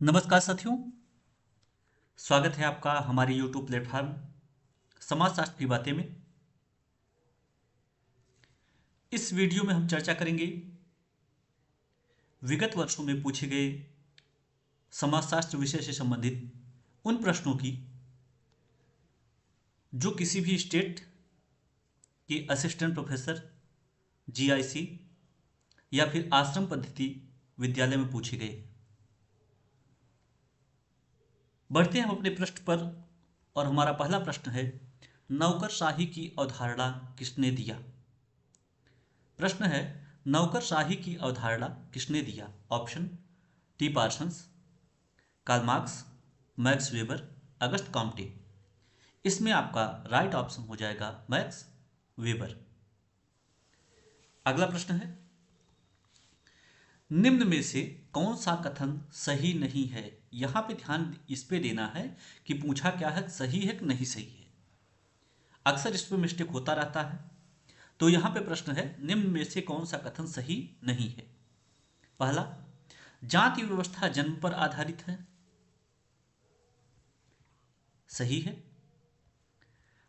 नमस्कार साथियों। स्वागत है आपका हमारे YouTube प्लेटफॉर्म समाजशास्त्र की बातें में। इस वीडियो में हम चर्चा करेंगे विगत वर्षों में पूछे गए समाजशास्त्र विषय से संबंधित उन प्रश्नों की जो किसी भी स्टेट के असिस्टेंट प्रोफेसर, जीआईसी या फिर आश्रम पद्धति विद्यालय में पूछे गए। बढ़ते हैं हम अपने प्रश्न पर और हमारा पहला प्रश्न है, नौकरशाही की अवधारणा किसने दिया? प्रश्न है, नौकरशाही की अवधारणा किसने दिया? Option T Parsons, Karl Marx, Max Weber, August Comte. इसमें आपका राइट ऑप्शन हो जाएगा मैक्स वेबर। अगला प्रश्न है, निम्न में से कौन सा कथन सही नहीं है? यहां पे ध्यान इस पे देना है कि पूछा क्या है, सही है कि नहीं सही है। अक्सर इस पे मिस्टेक होता रहता है। तो यहां पे प्रश्न है, निम्न में से कौन सा कथन सही नहीं है? पहला, जाति व्यवस्था जन्म पर आधारित है, सही है।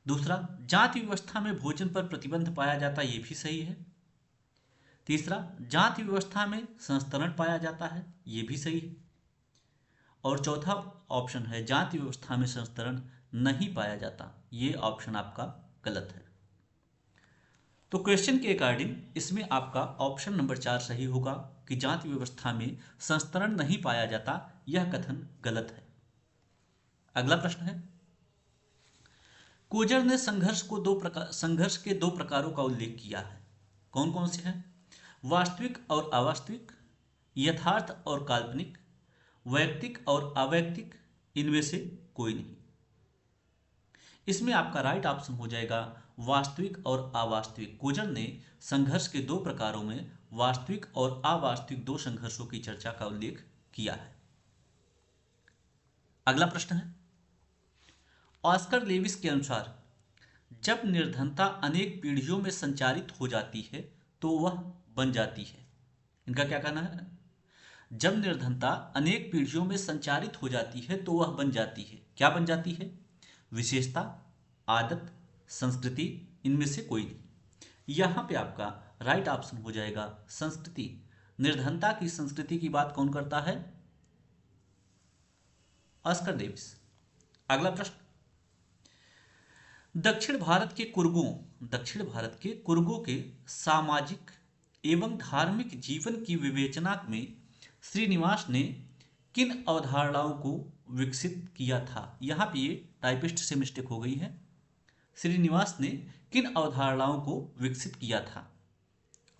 दूसरा, जाति व्यवस्था में भोजन पर प्रतिबंध पाया जाता, यह भी सही है। तीसरा, जाति व्यवस्था में संस्तरण पाया जाता है, यह भी सही है। और चौथा ऑप्शन है, जाति व्यवस्था में संस्तरण नहीं पाया जाता, ये ऑप्शन आपका गलत है। तो क्वेश्चन के अकॉर्डिंग इसमें आपका ऑप्शन नंबर 4 सही होगा कि जाति व्यवस्था में संस्तरण नहीं पाया जाता, यह कथन गलत है। अगला प्रश्न है, कोजर ने संघर्ष के दो प्रकारों का उल्लेख किया है, कौन कौन से हैं? वास्तविक और अवास्तविक, यथार्थ और काल्पनिक, वैयक्तिक और अवैयक्तिक, इनमें से कोई नहीं। इसमें आपका राइट ऑप्शन हो जाएगा वास्तविक और अवास्तविक। कोजर ने संघर्ष के दो प्रकारों में वास्तविक और अवास्तविक दो संघर्षों की चर्चा का उल्लेख किया है। अगला प्रश्न है, ऑस्कर लेविस के अनुसार जब निर्धनता अनेक पीढ़ियों में संचारित हो जाती है तो वह बन जाती है। इनका क्या कहना है? जब निर्धनता अनेक पीढ़ियों में संचारित हो जाती है तो वह बन जाती है, क्या बन जाती है? विशेषता, आदत, संस्कृति, इनमें से कोई नहीं। यहां पे आपका राइट ऑप्शन हो जाएगा संस्कृति। निर्धनता की संस्कृति की बात कौन करता है? Oscar Davis. अगला प्रश्न, दक्षिण भारत के कुर्गों के सामाजिक एवं धार्मिक जीवन की विवेचना में श्रीनिवास ने किन अवधारणाओं को विकसित किया था? यहां पे ये टाइपिस्ट से मिस्टेक हो गई है। श्रीनिवास ने किन अवधारणाओं को विकसित किया था?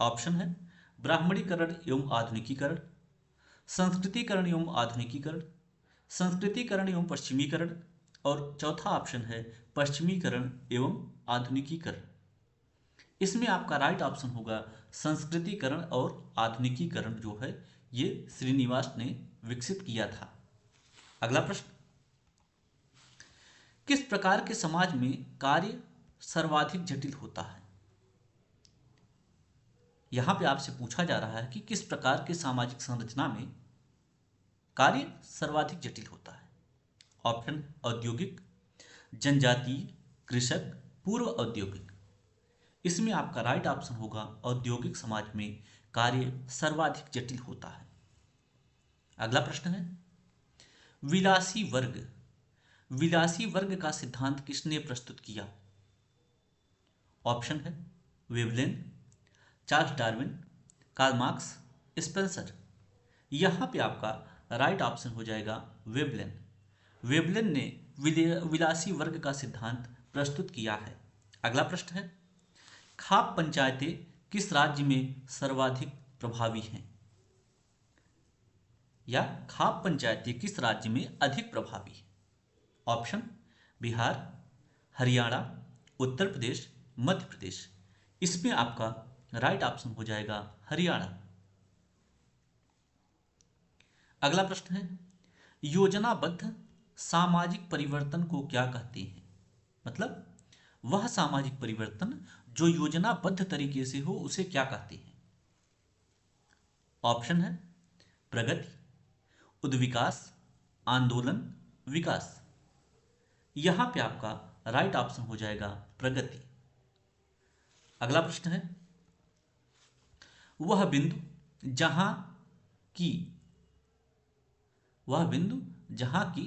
ऑप्शन है, ब्राह्मणीकरण एवं आधुनिकीकरण, संस्कृतिकरण एवं आधुनिकीकरण, संस्कृतिकरण एवं पश्चिमीकरण, और चौथा ऑप्शन है पश्चिमीकरण एवं आधुनिकीकरण। इसमें आपका राइट ऑप्शन होगा संस्कृतिकरण और आधुनिकीकरण जो है ये श्रीनिवास ने विकसित किया था। अगला प्रश्न, किस प्रकार के समाज में कार्य सर्वाधिक जटिल होता है? यहां पे आपसे पूछा जा रहा है कि किस प्रकार के सामाजिक संरचना में कार्य सर्वाधिक जटिल होता है। ऑप्शन, औद्योगिक, जनजातीय, कृषक, पूर्व औद्योगिक। इसमें आपका राइट ऑप्शन होगा औद्योगिक समाज में कार्य सर्वाधिक जटिल होता है। अगला प्रश्न है, विलासी वर्ग का सिद्धांत किसने प्रस्तुत किया? ऑप्शन है Veblen, Charles Darwin, Karl Marx, Spencer. यहां पे आपका राइट ऑप्शन हो जाएगा वेवलेन। वेवलेन ने विलासी वर्ग का सिद्धांत प्रस्तुत किया है। अगला प्रश्न है, खाप पंचायतें किस राज्य में सर्वाधिक प्रभावी हैं? या खाप पंचायतें किस राज्य में अधिक प्रभावी हैं? ऑप्शन, बिहार, हरियाणा, उत्तर प्रदेश, मध्य प्रदेश। इसमें आपका राइट ऑप्शन हो जाएगा हरियाणा। अगला प्रश्न है, योजनाबद्ध सामाजिक परिवर्तन को क्या कहते हैं? मतलब वह सामाजिक परिवर्तन जो योजनाबद्ध तरीके से हो उसे क्या कहते हैं? ऑप्शन है प्रगति, उद्विकास, आंदोलन, विकास। यहां पे आपका राइट ऑप्शन हो जाएगा प्रगति। अगला प्रश्न है, वह बिंदु जहां की वह बिंदु जहां की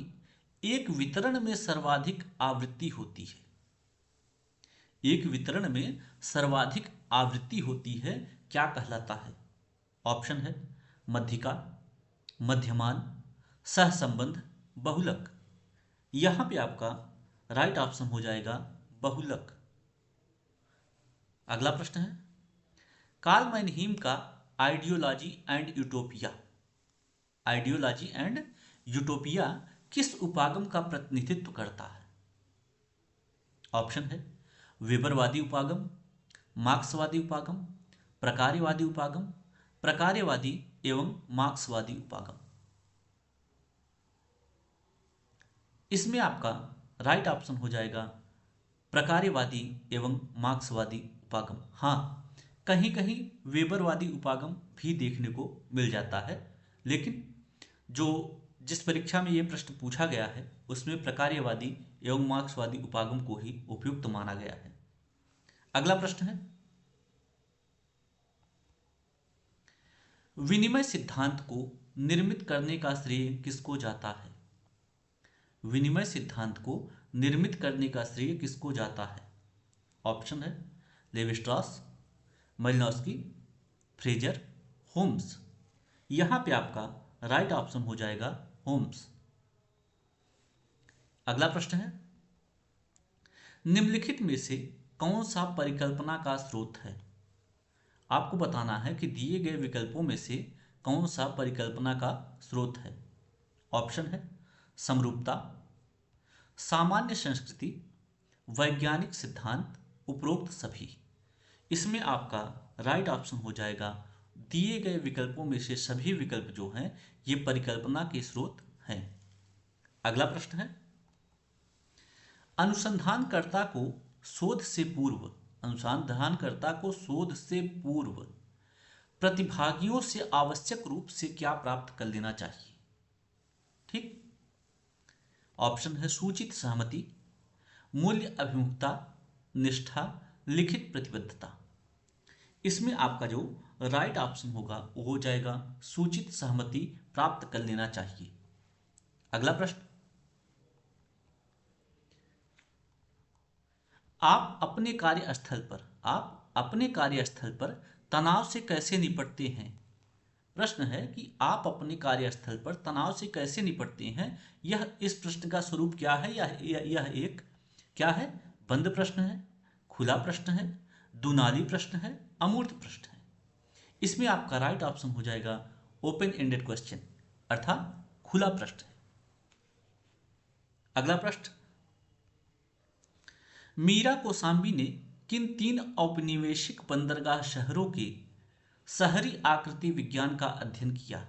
एक वितरण में सर्वाधिक आवृत्ति होती है। एक वितरण में सर्वाधिक आवृत्ति होती है, क्या कहलाता है? ऑप्शन है मध्यिका, मध्यमान, सहसंबंध, बहुलक। यहां पे आपका राइट ऑप्शन हो जाएगा बहुलक। अगला प्रश्न है, कार्ल मैनहीम का ideology and utopia, ideology and utopia किस उपागम का प्रतिनिधित्व करता है? ऑप्शन है वेबरवादी उपागम, मार्क्सवादी उपागम, प्रकार्यवादी उपागम, प्रकार्यवादी एवं मार्क्सवादी उपागम। इसमें आपका राइट ऑप्शन हो जाएगा प्रकार्यवादी एवं मार्क्सवादी उपागम। हाँ, कहीं कहीं वेबरवादी उपागम भी देखने को मिल जाता है, लेकिन जिस परीक्षा में ये प्रश्न पूछा गया है उसमें प्रकार्यवादी एवं मार्क्सवादी उपागम को ही उपयुक्त माना गया है। अगला प्रश्न है, विनिमय सिद्धांत को निर्मित करने का श्रेय किसको जाता है? विनिमय सिद्धांत को निर्मित करने का श्रेय किसको जाता है? ऑप्शन है Levi Strauss, Malinowski, Frazer, Holmes. यहां पे आपका राइट ऑप्शन हो जाएगा होम्स। अगला प्रश्न है, निम्नलिखित में से कौन सा परिकल्पना का स्रोत है? आपको बताना है कि दिए गए विकल्पों में से कौन सा परिकल्पना का स्रोत है। ऑप्शन है समरूपता, सामान्य संस्कृति, वैज्ञानिक सिद्धांत, उपरोक्त सभी। इसमें आपका राइट ऑप्शन हो जाएगा दिए गए विकल्पों में से सभी विकल्प जो हैं ये परिकल्पना के स्रोत हैं। अगला प्रश्न है, अनुसंधानकर्ता को शोध से पूर्व प्रतिभागियों से आवश्यक रूप से क्या प्राप्त कर लेना चाहिए? ठीक, ऑप्शन है सूचित सहमति, मूल्य अभिमुखता, निष्ठा, लिखित प्रतिबद्धता। इसमें आपका जो राइट ऑप्शन होगा वो हो जाएगा सूचित सहमति प्राप्त कर लेना चाहिए। अगला प्रश्न, आप अपने कार्यस्थल पर तनाव से कैसे निपटते हैं? प्रश्न है कि आप अपने कार्यस्थल पर तनाव से कैसे निपटते हैं। यह इस प्रश्न का स्वरूप क्या है? यह एक क्या है? बंद प्रश्न है, खुला प्रश्न है, दुनाली प्रश्न है, अमूर्त प्रश्न है। इसमें आपका राइट ऑप्शन हो जाएगा ओपन एंडेड क्वेश्चन, अर्थात खुला प्रश्न है। अगला प्रश्न, मीरा कोसांबी ने किन 3 औपनिवेशिक बंदरगाह शहरों के शहरी आकृति विज्ञान का अध्ययन किया?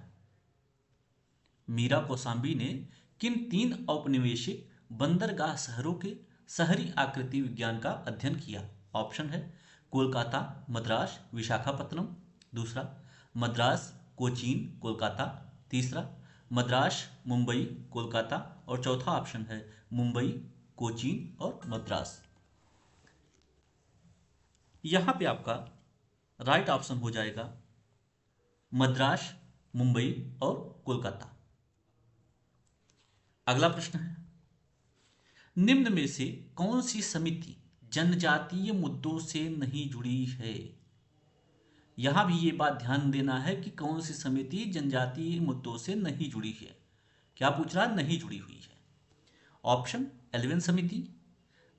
मीरा कोसांबी ने किन 3 औपनिवेशिक बंदरगाह शहरों के शहरी आकृति विज्ञान का अध्ययन किया? ऑप्शन है कोलकाता, मद्रास, विशाखापत्तनम। दूसरा मद्रास, कोचीन, कोलकाता। तीसरा मद्रास, मुंबई, कोलकाता। और चौथा ऑप्शन है मुंबई, कोचीन और मद्रास। यहां पे आपका राइट ऑप्शन हो जाएगा मद्रास, मुंबई और कोलकाता। अगला प्रश्न है, निम्न में से कौन सी समिति जनजातीय मुद्दों से नहीं जुड़ी है? यहां भी ये बात ध्यान देना है कि कौन सी समिति जनजातीय मुद्दों से नहीं जुड़ी है। क्या पूछ रहा है? नहीं जुड़ी हुई है। ऑप्शन एल्विन समिति,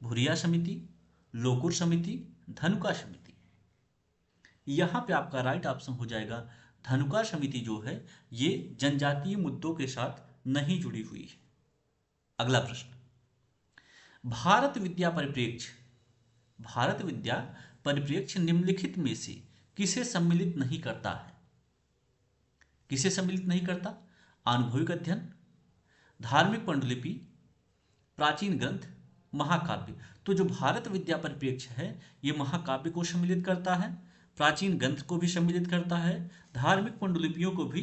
भुरिया समिति, लोकुर समिति, धनुका समिति। यहां पे आपका राइट ऑप्शन हो जाएगा धनुका समिति जो है ये जनजातीय मुद्दों के साथ नहीं जुड़ी हुई है। अगला प्रश्न, भारत विद्या परिप्रेक्ष्य निम्नलिखित में से किसे सम्मिलित नहीं करता है? किसे सम्मिलित नहीं करता? आनुभविक अध्ययन, धार्मिक पांडुलिपि, प्राचीन ग्रंथ, महाकाव्य। तो जो भारत विद्या परिप्रेक्ष्य है ये महाकाव्य को सम्मिलित करता है, प्राचीन ग्रंथ को भी सम्मिलित करता है, धार्मिक पांडुलिपियों को भी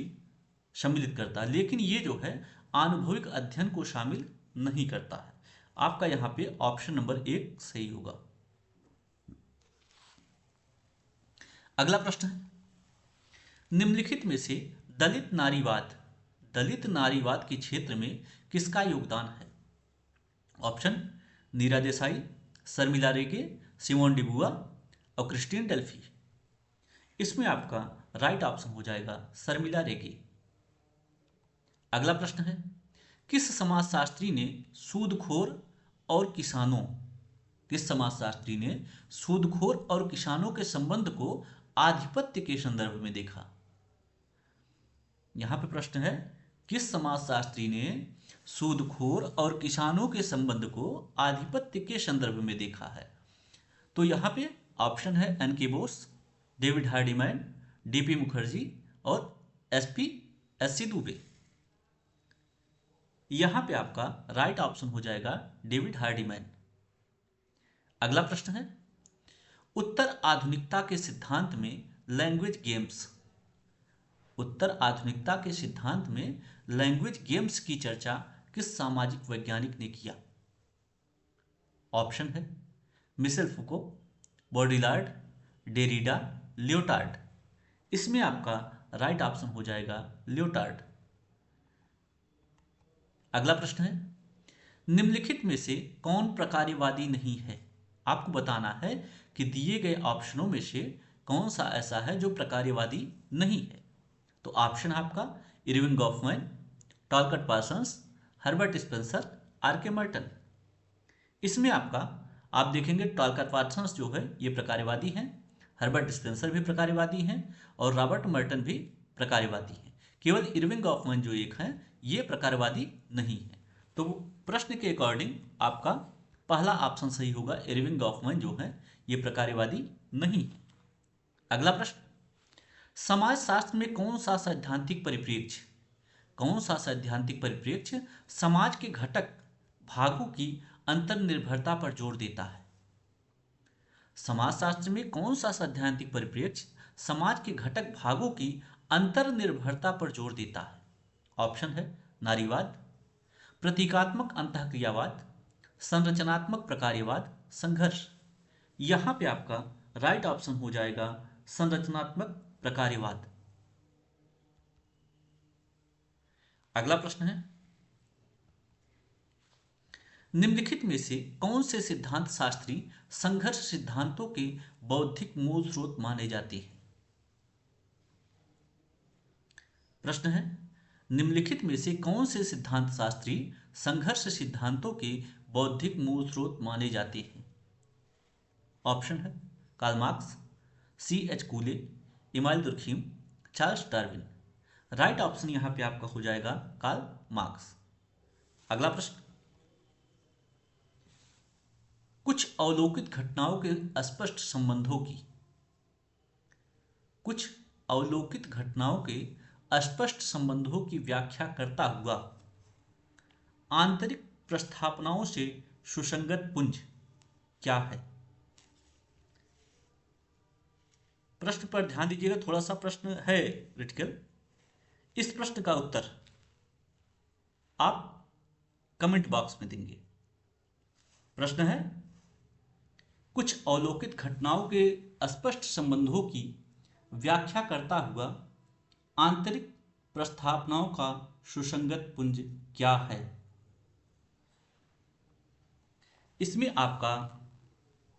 सम्मिलित करता है, लेकिन ये जो है आनुभविक अध्ययन को शामिल नहीं करता है। आपका यहाँ पे ऑप्शन नंबर 1 सही होगा। अगला प्रश्न है, निम्नलिखित में से दलित नारीवाद के क्षेत्र में किसका योगदान है? ऑप्शन नीरा देसाई, शर्मिला रेगे, सिमोन डिबुआ और क्रिस्टीन डेल्फी। इसमें आपका राइट ऑप्शन हो जाएगा शर्मिला रेगे। अगला प्रश्न है, किस समाजशास्त्री ने सूदखोर और किसानों के संबंध को आधिपत्य के संदर्भ में देखा? यहां पे प्रश्न है, किस समाजशास्त्री ने सूदखोर और किसानों के संबंध को आधिपत्य के संदर्भ में देखा है? तो यहां पे ऑप्शन है NK. Bose, David Hardiman, DP. Mukherjee और एस.सी. दुबे। यहां पे आपका राइट ऑप्शन हो जाएगा डेविड हार्डीमैन। अगला प्रश्न है, उत्तर आधुनिकता के सिद्धांत में लैंग्वेज गेम्स की चर्चा किस सामाजिक वैज्ञानिक ने किया? ऑप्शन है मिशेल फुको, बॉडिलार्ड, डेरिडा, लियोटार्ड। इसमें आपका राइट ऑप्शन हो जाएगा लियोटार्ड। अगला प्रश्न है, निम्नलिखित में से कौन प्रकार्यवादी नहीं है? आपको बताना है कि दिए गए ऑप्शनों में से कौन सा ऐसा है जो प्रकार्यवादी नहीं है। तो ऑप्शन आपका Erving Goffman, Talcott Parsons, Herbert Spencer, RK. Merton. इसमें आपका आप देखेंगे टॉलकट पार्सन्स जो है ये प्रकार्यवादी हैं, हर्बर्ट स्पेंसर भी प्रकार्यवादी हैं और रॉबर्ट मर्टन भी प्रकार्यवादी हैं। केवल इरविंग गॉफमैन जो एक हैं ये प्रकार्यवादी नहीं है। तो प्रश्न के अकॉर्डिंग आपका पहला ऑप्शन सही होगा, इरविंग गॉफमैन जो है ये प्रकार्यवादी नहीं है। अगला प्रश्न, समाजशास्त्र में कौन सा सैद्धांतिक परिप्रेक्ष्य समाज के घटक भागों की अंतर्निर्भरता पर जोर देता है? समाजशास्त्र में कौन सा सैद्धांतिक परिप्रेक्ष्य समाज के घटक भागों की अंतर्निर्भरता पर जोर देता है? ऑप्शन है नारीवाद, प्रतीकात्मक अंतःक्रियावाद, संरचनात्मक प्रकार्यवाद, संघर्ष। यहां पे आपका राइट ऑप्शन हो जाएगा संरचनात्मक प्रकार्यवाद। अगला प्रश्न है, निम्नलिखित में से कौन से सिद्धांत शास्त्री संघर्ष सिद्धांतों के बौद्धिक मूल स्रोत माने जाते हैं? प्रश्न है, निम्नलिखित में से कौन से सिद्धांत शास्त्री संघर्ष सिद्धांतों के बौद्धिक मूल स्रोत माने जाते हैं? ऑप्शन है Karl Marx, C.H. Cooley, Emanuel Durkheim, Charles Darwin. Right option यहां पे आपका हो जाएगा कार्ल मार्क्स। अगला प्रश्न, कुछ अवलोकित घटनाओं के स्पष्ट संबंधों की व्याख्या करता हुआ आंतरिक प्रस्थापनाओं से सुसंगत पुंज क्या है? प्रश्न पर ध्यान दीजिएगा, थोड़ा सा प्रश्न है क्रिटिकल। इस प्रश्न का उत्तर आप कमेंट बॉक्स में देंगे। प्रश्न है, कुछ अवलोकित घटनाओं के स्पष्ट संबंधों की व्याख्या करता हुआ आंतरिक प्रस्थापनाओं का सुसंगत पुंज क्या है? इसमें आपका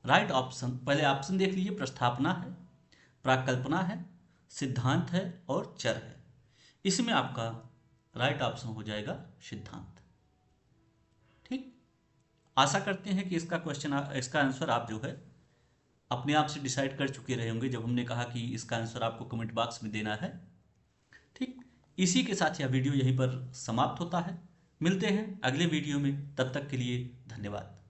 राइट ऑप्शन, पहले ऑप्शन देख लीजिए, प्रस्थापना है, प्राकल्पना है, सिद्धांत है और चर है। इसमें आपका राइट ऑप्शन हो जाएगा सिद्धांत। ठीक, आशा करते हैं कि इसका आंसर आप जो है अपने आप से डिसाइड कर चुके रहे होंगे जब हमने कहा कि इसका आंसर आपको कमेंट बॉक्स में देना है। ठीक, इसी के साथ यह वीडियो यहीं पर समाप्त होता है। मिलते हैं अगले वीडियो में, तब तक के लिए धन्यवाद।